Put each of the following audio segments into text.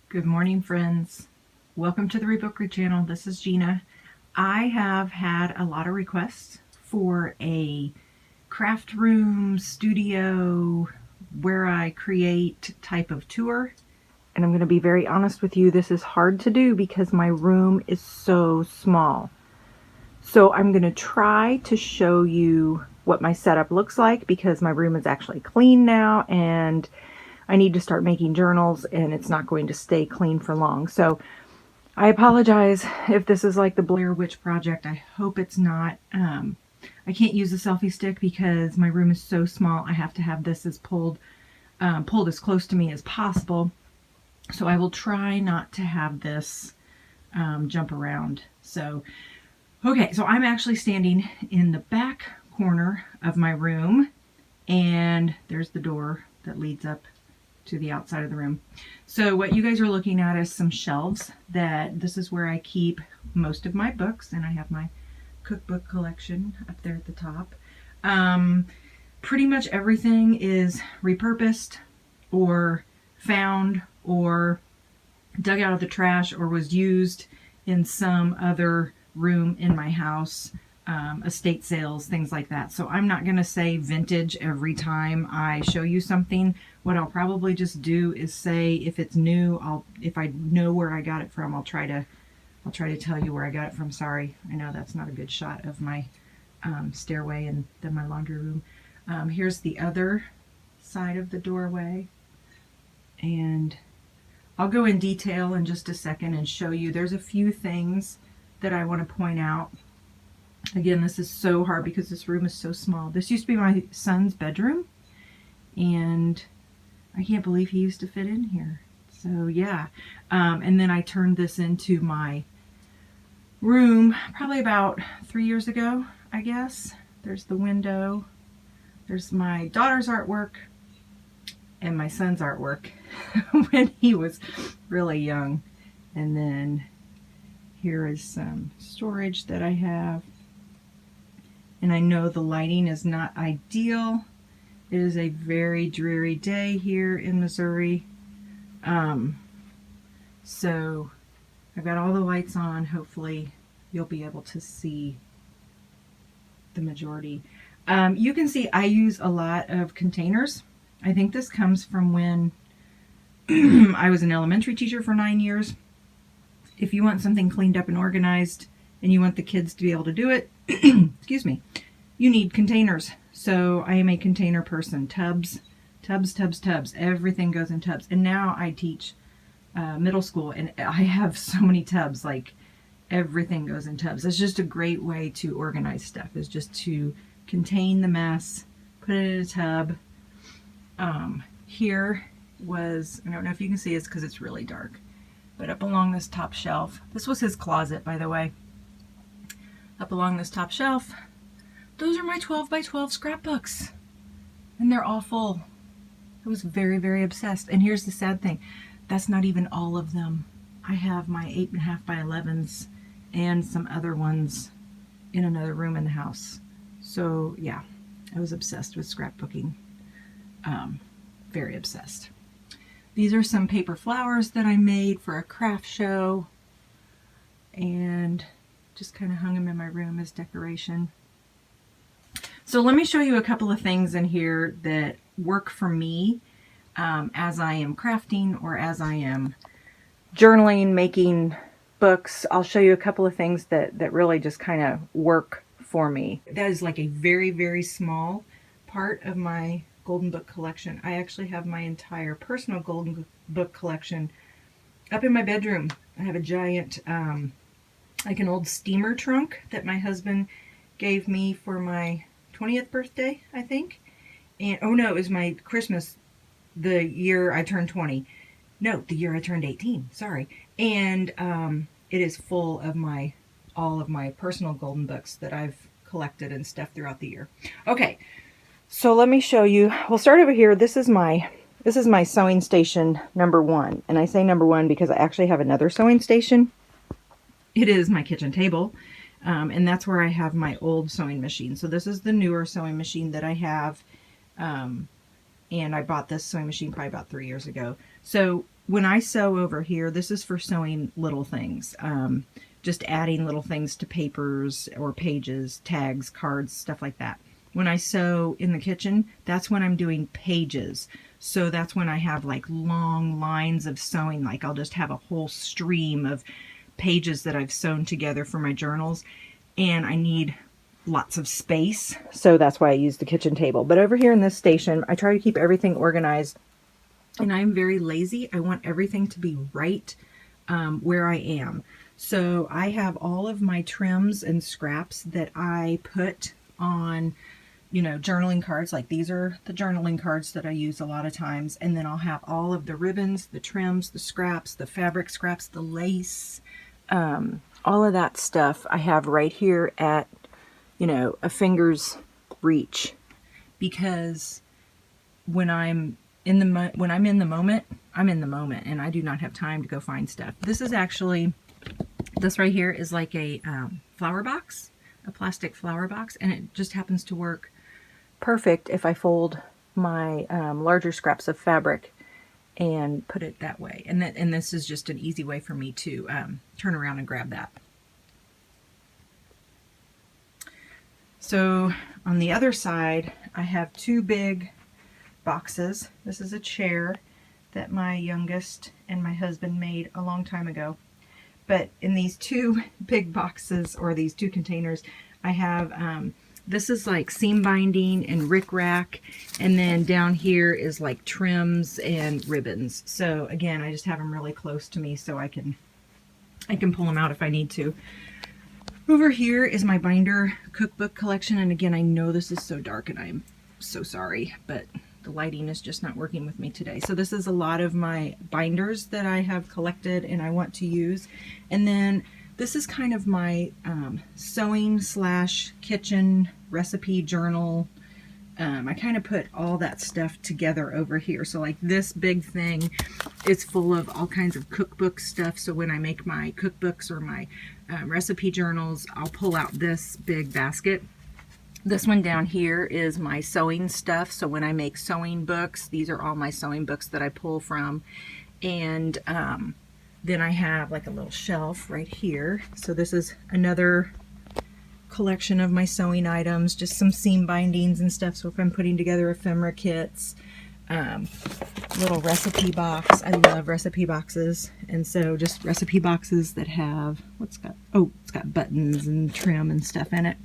Good morning, friends. Welcome to the Rebookery channel. This is Gina. I have had a lot of requests for a craft room, studio, where I create type of tour. And I'm going to be very honest with you, this is hard to do because my room is so small. So I'm going to try to show you what my setup looks like because my room is actually clean now and I need to start making journals and it's not going to stay clean for long. So I apologize if this is like the Blair Witch Project. I hope it's not. I can't use a selfie stick because my room is so small. I have to have this as pulled as close to me as possible. So I will try not to have this jump around. So, okay, so I'm actually standing in the back corner of my room and there's the door that leads up to the outside of the room. So what you guys are looking at is some shelves that this is where I keep most of my books, and I have my cookbook collection up there at the top. Pretty much everything is repurposed or found or dug out of the trash or was used in some other room in my house, estate sales, things like that. So I'm not going to say vintage every time I show you something. What I'll probably just do is say if it's new, if I know where I got it from, I'll try to tell you where I got it from. Sorry, I know that's not a good shot of my stairway and then my laundry room. Here's the other side of the doorway, and I'll go in detail in just a second and show you. There's a few things that I want to point out. Again, this is so hard because this room is so small. This used to be my son's bedroom, and I can't believe he used to fit in here. So yeah, and then I turned this into my room probably about 3 years ago, I guess. There's the window. There's my daughter's artwork and my son's artwork when he was really young. And then here is some storage that I have. And I know the lighting is not ideal. It is a very dreary day here in Missouri. So I've got all the lights on. Hopefully you'll be able to see the majority. You can see I use a lot of containers. I think this comes from when I was an elementary teacher for 9 years. If you want something cleaned up and organized and you want the kids to be able to do it, excuse me, you need containers. So I am a container person. Tubs. Everything goes in tubs. And now I teach middle school and I have so many tubs, like everything goes in tubs. It's just a great way to organize stuff, is just to contain the mess, put it in a tub. Here was, I don't know if you can see, it's because it's really dark, but up along this top shelf, this was his closet, by the way. Up along this top shelf, those are my 12 by 12 scrapbooks, and they're all full. I was very, very obsessed. And here's the sad thing, that's not even all of them. I have my 8.5 by 11s and some other ones in another room in the house. So yeah, I was obsessed with scrapbooking. Very obsessed. These are some paper flowers that I made for a craft show and just kind of hung them in my room as decoration. So let me show you a couple of things in here that work for me as I am crafting or as I am journaling, making books. I'll show you a couple of things that really just kind of work for me. That is like a very, very small part of my Golden Book collection. I actually have my entire personal Golden Book collection up in my bedroom. I have a giant, like an old steamer trunk that my husband gave me for my 20th birthday, I think. And, oh no, it was my Christmas, the year I turned 20. No, the year I turned 18, sorry. And it is full of all of my personal Golden Books that I've collected and stuff throughout the year. Okay, so let me show you. We'll start over here. This is my sewing station number 1. And I say number 1 because I actually have another sewing station. It is my kitchen table. And that's where I have my old sewing machine. So this is the newer sewing machine that I have. And I bought this sewing machine probably about 3 years ago. So when I sew over here, this is for sewing little things. Just adding little things to papers or pages, tags, cards, stuff like that. When I sew in the kitchen, that's when I'm doing pages. So that's when I have like long lines of sewing. Like I'll just have a whole stream of pages that I've sewn together for my journals. And I need lots of space. So that's why I use the kitchen table. But over here in this station, I try to keep everything organized. And I'm very lazy. I want everything to be right where I am. So I have all of my trims and scraps that I put on, you know, journaling cards. Like these are the journaling cards that I use a lot of times. And then I'll have all of the ribbons, the trims, the scraps, the fabric scraps, the lace, all of that stuff I have right here at, you know, a finger's reach. Because when I'm in the moment, I'm in the moment, and I do not have time to go find stuff. This is actually, this right here is like a flower box, a plastic flower box, and it just happens to work perfect if I fold my larger scraps of fabric and put it that way. And this is just an easy way for me to turn around and grab that. So on the other side, I have two big boxes. This is a chair that my youngest and my husband made a long time ago. But in these two big boxes, or these two containers, I have, this is like seam binding and rickrack, and then down here is like trims and ribbons. So again, I just have them really close to me so I can pull them out if I need to. Over here is my binder cookbook collection, and again, I know this is so dark and I'm so sorry, but the lighting is just not working with me today. So this is a lot of my binders that I have collected and I want to use. And then this is kind of my sewing / kitchen recipe journal. I kind of put all that stuff together over here. So like this big thing is full of all kinds of cookbook stuff. So when I make my cookbooks or my recipe journals, I'll pull out this big basket. This one down here is my sewing stuff. So when I make sewing books, these are all my sewing books that I pull from. And then I have like a little shelf right here. So this is another collection of my sewing items, just some seam bindings and stuff. So if I'm putting together ephemera kits, little recipe box. I love recipe boxes. And so just recipe boxes that have, it's got buttons and trim and stuff in it.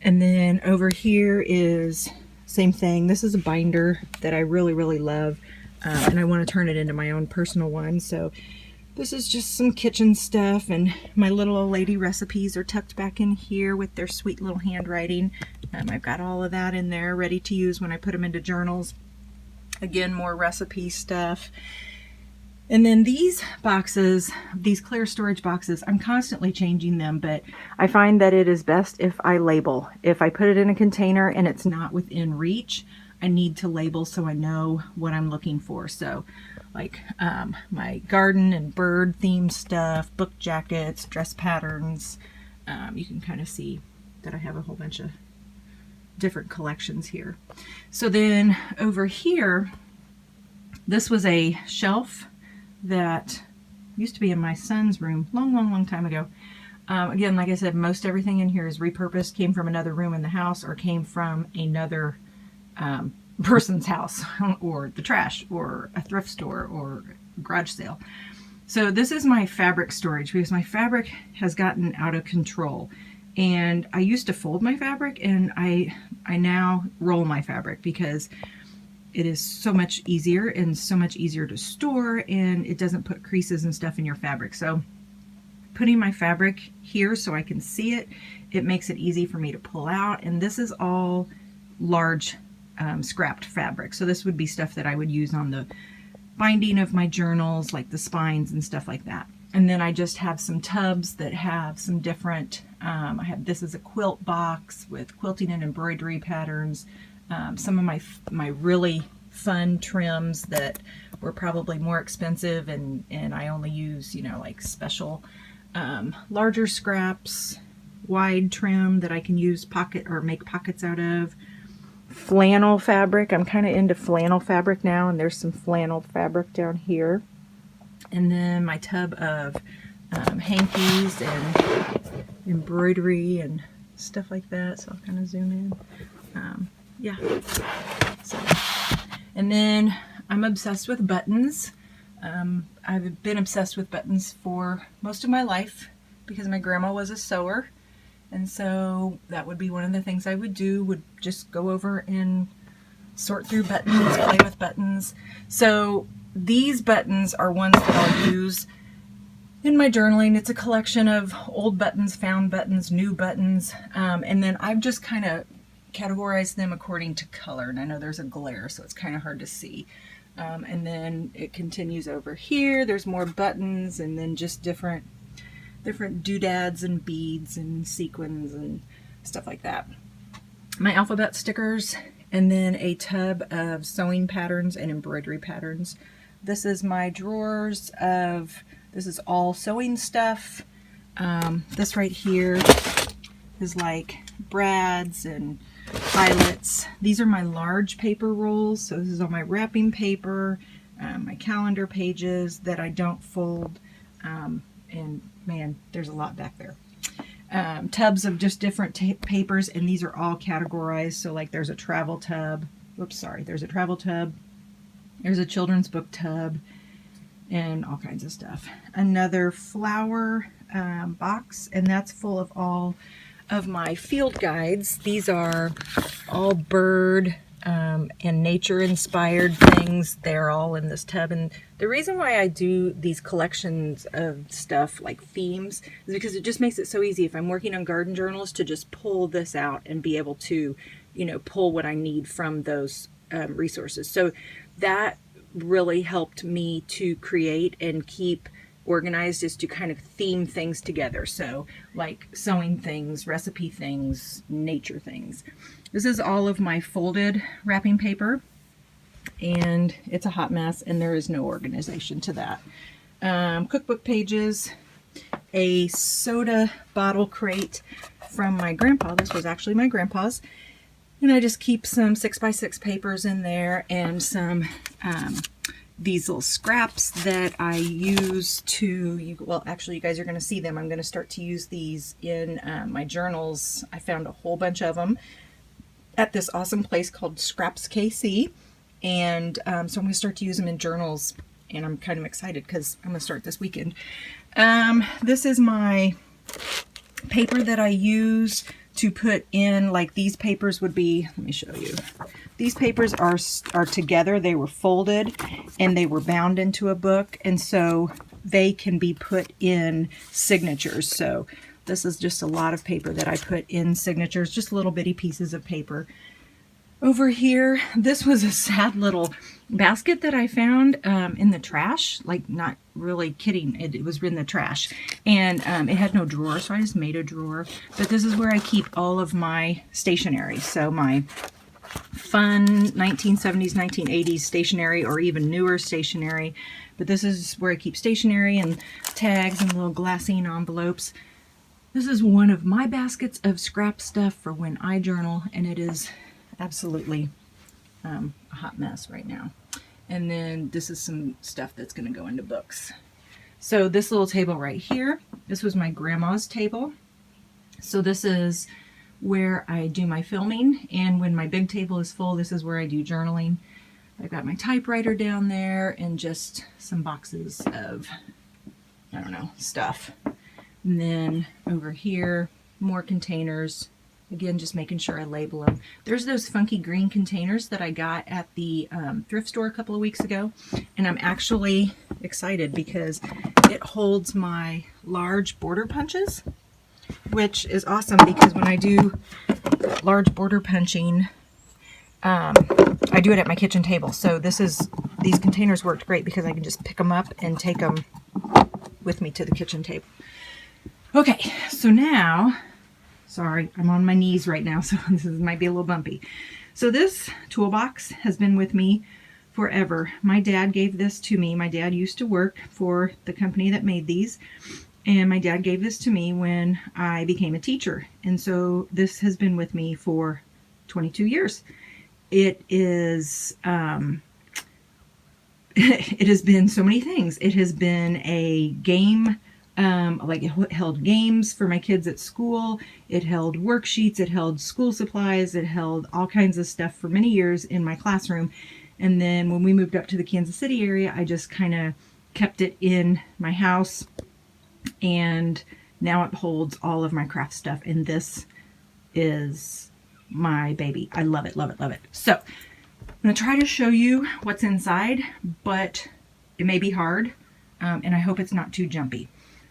And then over here is same thing. This is a binder that I really, really love. And I want to turn it into my own personal one. So this is just some kitchen stuff, and my little old lady recipes are tucked back in here with their sweet little handwriting. I've got all of that in there ready to use when I put them into journals. Again, more recipe stuff. And then these boxes, these clear storage boxes, I'm constantly changing them, but I find that it is best if I label. If I put it in a container and it's not within reach, I need to label so I know what I'm looking for. So like my garden and bird themed stuff, book jackets, dress patterns. You can kind of see that I have a whole bunch of different collections here. So then over here, this was a shelf that used to be in my son's room long time ago. Again, like I said, most everything in here is repurposed, came from another room in the house or came from another person's house or the trash or a thrift store or garage sale. So this is my fabric storage because my fabric has gotten out of control. And I used to fold my fabric, and I now roll my fabric because it is so much easier and so much easier to store, and it doesn't put creases and stuff in your fabric. So putting my fabric here so I can see it, it makes it easy for me to pull out. And this is all large scrapped fabric. So this would be stuff that I would use on the binding of my journals, like the spines and stuff like that. And then I just have some tubs that have some different, this is a quilt box with quilting and embroidery patterns. Some of my really fun trims that were probably more expensive, and I only use, like special larger scraps, wide trim that I can use make pockets out of. flannel fabric. I'm kind of into flannel fabric now, and there's some flannel fabric down here. And then my tub of hankies and embroidery and stuff like that. So I'll kind of zoom in. Yeah. So, and then I'm obsessed with buttons. I've been obsessed with buttons for most of my life because my grandma was a sewer. And so that would be one of the things I would do, would just go over and sort through buttons, play with buttons. So these buttons are ones that I'll use in my journaling. It's a collection of old buttons, found buttons, new buttons, and then I've just kind of categorized them according to color. And I know there's a glare, so it's kind of hard to see. And then it continues over here. There's more buttons, and then just different doodads and beads and sequins and stuff like that. My alphabet stickers, and then a tub of sewing patterns and embroidery patterns. This is my drawers of, this is all sewing stuff. This right here is like brads and eyelets. These are my large paper rolls. So this is all my wrapping paper, my calendar pages that I don't fold. And man, there's a lot back there. Tubs of just different papers, and these are all categorized. So like there's a travel tub. Oops, sorry. There's a travel tub. There's a children's book tub and all kinds of stuff. Another flower box, and that's full of all of my field guides. These are all bird and nature inspired things. They're all in this tub. And the reason why I do these collections of stuff like themes is because it just makes it so easy if I'm working on garden journals to just pull this out and be able to, you know, pull what I need from those resources. So that really helped me to create and keep organized, is to kind of theme things together. So like sewing things, recipe things, nature things. This is all of my folded wrapping paper, and it's a hot mess, and there is no organization to that. Cookbook pages, a soda bottle crate from my grandpa. This was actually my grandpa's. And I just keep some 6x6 papers in there, and some these little scraps that I use to, well, actually you guys are going to see them. I'm going to start to use these in my journals. I found a whole bunch of them at this awesome place called Scrapskc. And so I'm going to start to use them in journals, and I'm kind of excited because I'm going to start this weekend. This is my paper that I use to put in, like these papers would be, let me show you. These papers are together. They were folded and they were bound into a book, and so they can be put in signatures. So this is just a lot of paper that I put in signatures, just little bitty pieces of paper. Over here, this was a sad little basket that I found in the trash, like not really kidding, it was in the trash, and it had no drawer, so I just made a drawer. But this is where I keep all of my stationery, so my fun 1970s, 1980s stationery, or even newer stationery. But this is where I keep stationery and tags and little glassine envelopes. This is one of my baskets of scrap stuff for when I journal, and it is absolutely a hot mess right now. And then this is some stuff that's going to go into books. So this little table right here, this was my grandma's table. So this is where I do my filming, and when my big table is full, this is where I do journaling. I've got my typewriter down there and just some boxes of, I don't know, stuff. And then over here, more containers. Again, just making sure I label them. There's those funky green containers that I got at the thrift store a couple of weeks ago, and I'm actually excited because it holds my large border punches, which is awesome because when I do large border punching, I do it at my kitchen table. So these containers worked great because I can just pick them up and take them with me to the kitchen table. Okay, so now, sorry, I'm on my knees right now, so this might be a little bumpy. So this toolbox has been with me forever. My dad gave this to me. My dad used to work for the company that made these, and my dad gave this to me when I became a teacher. And so this has been with me for 22 years. It is, it has been so many things. It has been a game, like it held games for my kids at school. It held worksheets. It held school supplies. It held all kinds of stuff for many years in my classroom. And then when we moved up to the Kansas City area, I just kind of kept it in my house. And now it holds all of my craft stuff. And this is my baby. I love it, love it, love it. So I'm going to try to show you what's inside, but it may be hard, and I hope it's not too jumpy.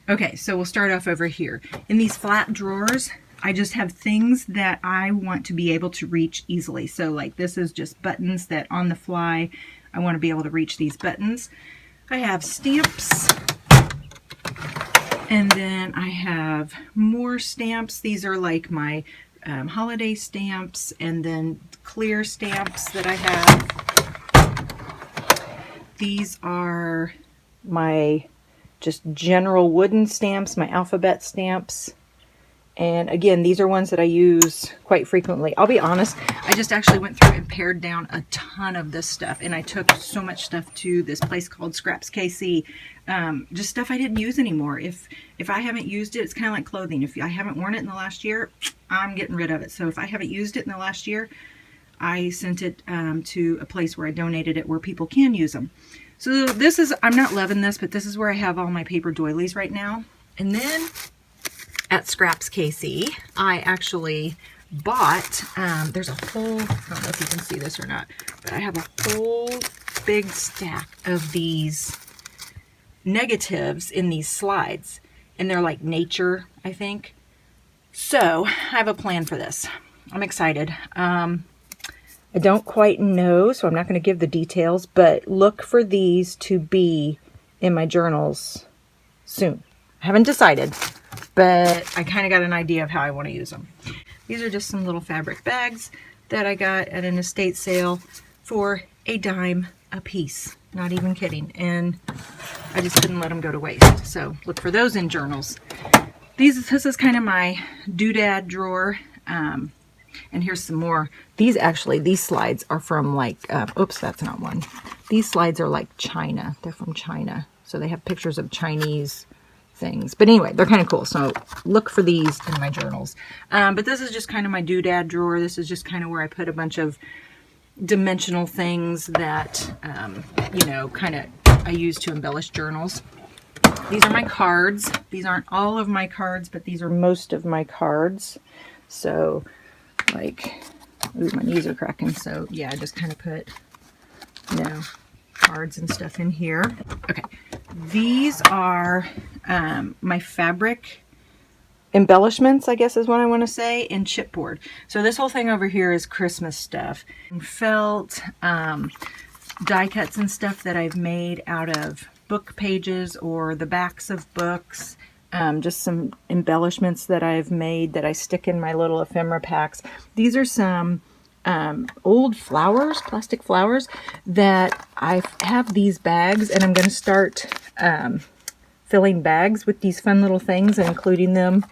Okay, so we'll start off over here. In these flat drawers, I just have things that I want to be able to reach easily. So like this is just buttons that on the fly, I want to be able to reach these buttons. I have stamps, and then I have more stamps. These are like my holiday stamps, and then clear stamps that I have. These are my just general wooden stamps, my alphabet stamps. And again, these are ones that I use quite frequently. I'll be honest, I just actually went through and pared down a ton of this stuff, and I took so much stuff to this place called Scrapskc. Just stuff I didn't use anymore. If I haven't used it, it's kind of like clothing. If I haven't worn it in the last year, I'm getting rid of it. So if I haven't used it in the last year, I sent it to a place where I donated it where people can use them. So this is, I'm not loving this, but this is where I have all my paper doilies right now. And then at Scrapskc, I actually bought, there's a whole, I don't know if you can see this or not, but I have a whole big stack of these negatives in these slides. And they're like nature, I think. So I have a plan for this. I'm excited. I don't quite know, so I'm not going to give the details, but look for these to be in my journals soon. I haven't decided, but I kind of got an idea of how I want to use them. These are just some little fabric bags that I got at an estate sale for $0.10 a piece. Not even kidding. And I just couldn't let them go to waste. So look for those in journals. This is kind of my doodad drawer. And here's some more. These slides are from like, oops, that's not one. These slides are like China. They're from China. So they have pictures of Chinese things. But anyway, they're kind of cool. So look for these in my journals. But this is just kind of my doodad drawer. This is just kind of where I put a bunch of dimensional things that, you know, kind of I use to embellish journals. These are my cards. These aren't all of my cards, but these are most of my cards. So like, ooh, my knees are cracking. So yeah, I just kind of put, you know, cards and stuff in here. Okay, these are my fabric embellishments, I guess is what I want to say, in chipboard. So this whole thing over here is Christmas stuff. Felt, die cuts and stuff that I've made out of book pages or the backs of books. Just some embellishments that I've made that I stick in my little ephemera packs. These are some old flowers, plastic flowers, that I have these bags, and I'm going to start filling bags with these fun little things and including them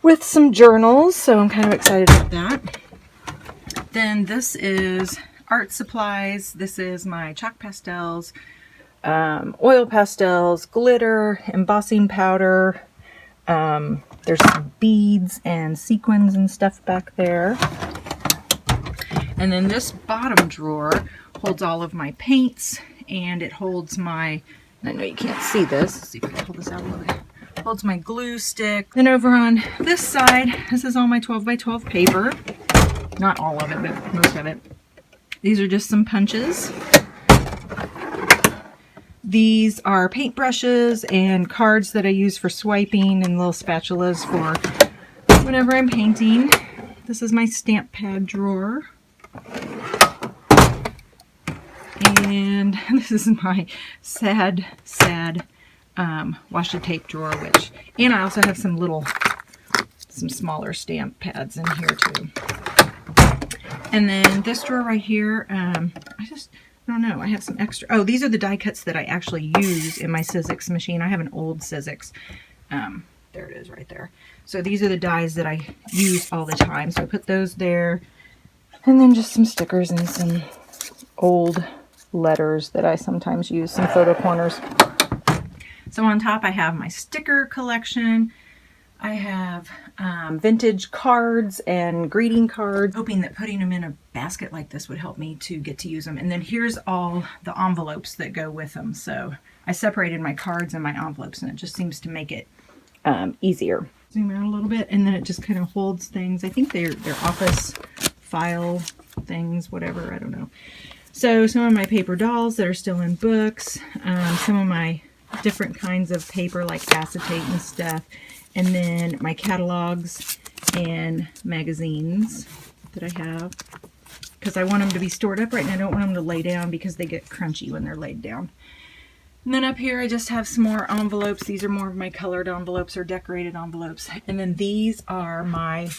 with some journals. So I'm kind of excited about that. Then this is art supplies. This is my chalk pastels, oil pastels, glitter, embossing powder. There's some beads and sequins and stuff back there. And then this bottom drawer holds all of my paints, and it holds my, I know you can't see this. Let's see if I can pull this out a little bit. Holds my glue stick. Then over on this side, this is all my 12 by 12 paper. Not all of it, but most of it. These are just some punches. These are paintbrushes and cards that I use for swiping, and little spatulas for whenever I'm painting. This is my stamp pad drawer. And this is my sad washi tape drawer, and I also have some smaller stamp pads in here too. And then this drawer right here, I don't know, I have some extra. Oh, these are the die cuts that I actually use in my Sizzix machine. I have an old Sizzix. There it is right there. So these are the dies that I use all the time. So I put those there. And then just some stickers and some old letters that I sometimes use, some photo corners. So on top I have my sticker collection. I have vintage cards and greeting cards, hoping that putting them in a basket like this would help me to get to use them. And then here's all the envelopes that go with them. So I separated my cards and my envelopes, and it just seems to make it easier. Zoom out a little bit, and then it just kind of holds things. I think they're office file things, whatever, I don't know. So some of my paper dolls that are still in books, some of my different kinds of paper like acetate and stuff, and then my catalogs and magazines that I have, because I want them to be stored upright and I don't want them to lay down because they get crunchy when they're laid down. And then up here I just have some more envelopes. These are more of my colored envelopes or decorated envelopes. And then these are my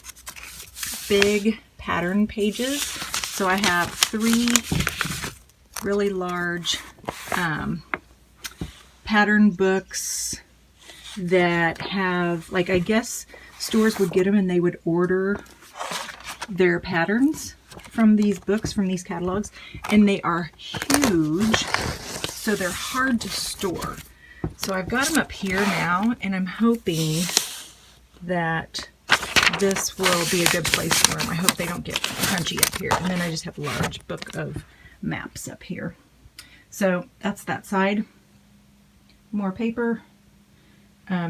big pattern pages. So I have 3 really large pattern books that have, like, I guess stores would get them and they would order their patterns from these books, from these catalogs, and they are huge, so they're hard to store. So I've got them up here now, and I'm hoping that this will be a good place for them. I hope they don't get crunchy up here. And then I just have a large book of maps up here. So that's that side. More paper.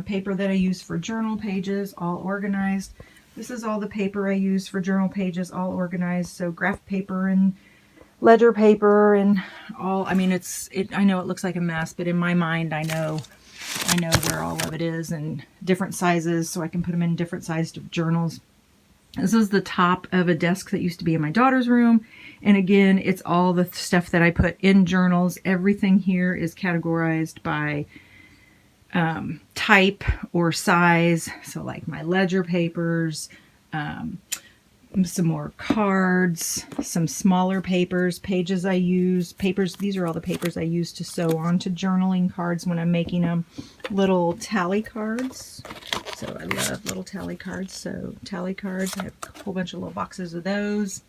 Paper that I use for journal pages, all organized. This is all the paper I use for journal pages, all organized. So graph paper and ledger paper and all. I mean, I know it looks like a mess, but in my mind, I know where all of it is, and different sizes, so I can put them in different sized journals. This is the top of a desk that used to be in my daughter's room. And again, it's all the stuff that I put in journals. Everything here is categorized by type or size. So like my ledger papers, some more cards, some smaller papers, pages I use, papers. These are all the papers I use to sew onto journaling cards when I'm making them. Little tally cards. So I love little tally cards. So tally cards, I have a whole bunch of little boxes of those.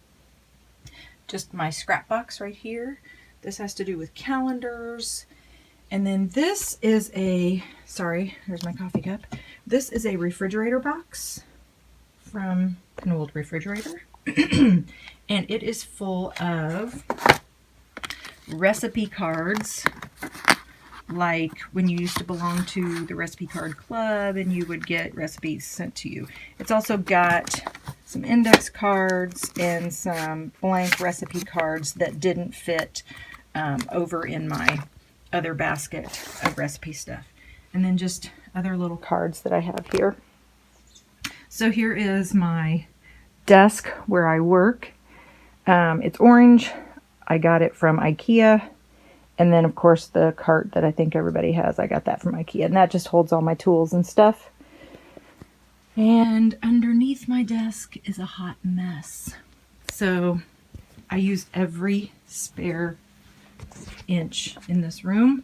Just my scrap box right here. This has to do with calendars. And then this is sorry, here's my coffee cup. This is a refrigerator box from an old refrigerator. And it is full of recipe cards, like when you used to belong to the recipe card club and you would get recipes sent to you. It's also got some index cards and some blank recipe cards that didn't fit over in my other basket of recipe stuff. And then just other little cards that I have here. So here is my desk where I work. It's orange. I got it from IKEA. And then of course the cart that I think everybody has, I got that from IKEA. And that just holds all my tools and stuff. And underneath my desk is a hot mess. So I used every spare inch in this room.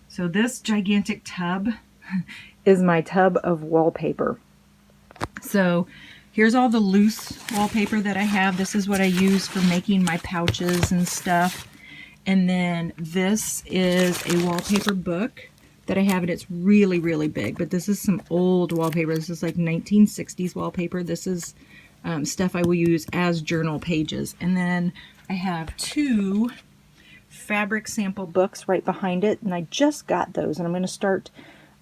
So this gigantic tub is my tub of wallpaper. So here's all the loose wallpaper that I have. This is what I use for making my pouches and stuff. And then this is a wallpaper book that I have, and it's really, really big. But this is some old wallpaper. This is like 1960s wallpaper. This is stuff I will use as journal pages. And then I have 2 fabric sample books right behind it, and I just got those, and I'm going to start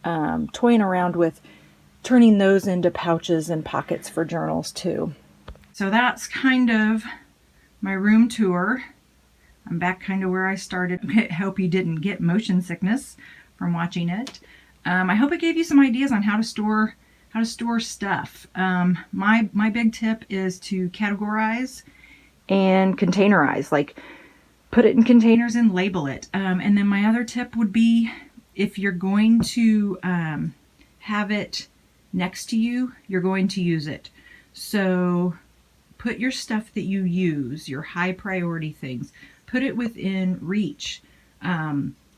toying around with turning those into pouches and pockets for journals too. So that's kind of my room tour. I'm back kind of where I started. I hope you didn't get motion sickness from watching it. I hope it gave you some ideas on how to store stuff. My big tip is to categorize and containerize, like put it in containers and label it. And then my other tip would be, if you're going to have it next to you, you're going to use it. So put your stuff that you use, your high priority things, put it within reach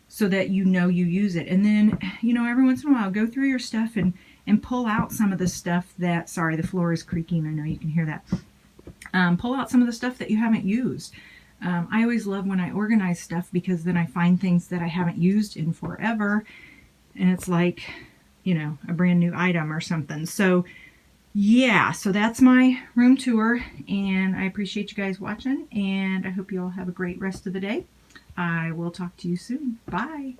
so that you know you use it. And then, every once in a while, go through your stuff and pull out some of the stuff that, sorry, the floor is creaking. I know you can hear that. Pull out some of the stuff that you haven't used. I always love when I organize stuff because then I find things that I haven't used in forever, and it's like, you know, a brand new item or something. So yeah, so that's my room tour, and I appreciate you guys watching, and I hope you all have a great rest of the day. I will talk to you soon. Bye.